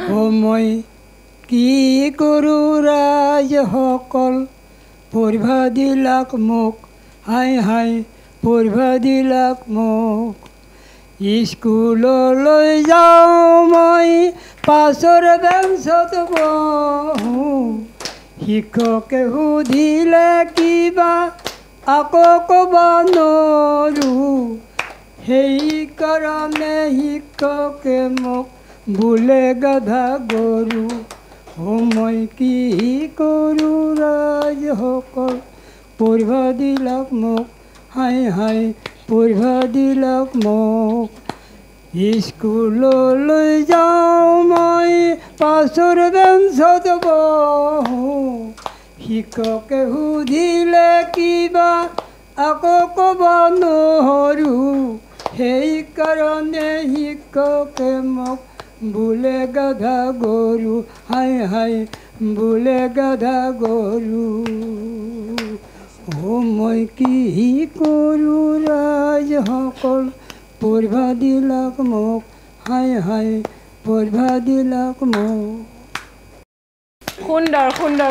মই কি কৰোঁ ৰাইজসকল পঢ়িবা দিলাক মোক হাই হাই পঢ়িবা দিলাক মোক স্কুললৈ যাওঁ মই পাছৰ বেঞ্চত বহোঁ শিক্ষকে সুধিলে কিবা আকৌ ক'ব নোৱাৰোঁ সেইকাৰণে শিক্ষকে মোক বোলে গাধা গৰু মই কি কৰোঁ ৰাইজসকল পঢ়িবা দিলাক মোক হাই হাই পঢ়িবা দিলাক মোক স্কুললৈ যাওঁ মই পাছৰ বেঞ্চত বহোঁ শিক্ষকে সুধিলে কিবা আকৌ ক'ব নোৱাৰোঁ সেইকাৰণে শিক্ষকে মোক বোলে গাধা গৰু হাই হাই বোলে গাধা গৰু মই কি কৰোঁ ৰাইজসকল পঢ়িবা দিলাক মোক হাই হাই পঢ়িবা দিলাক মোক সুন্দৰ সুন্দৰ।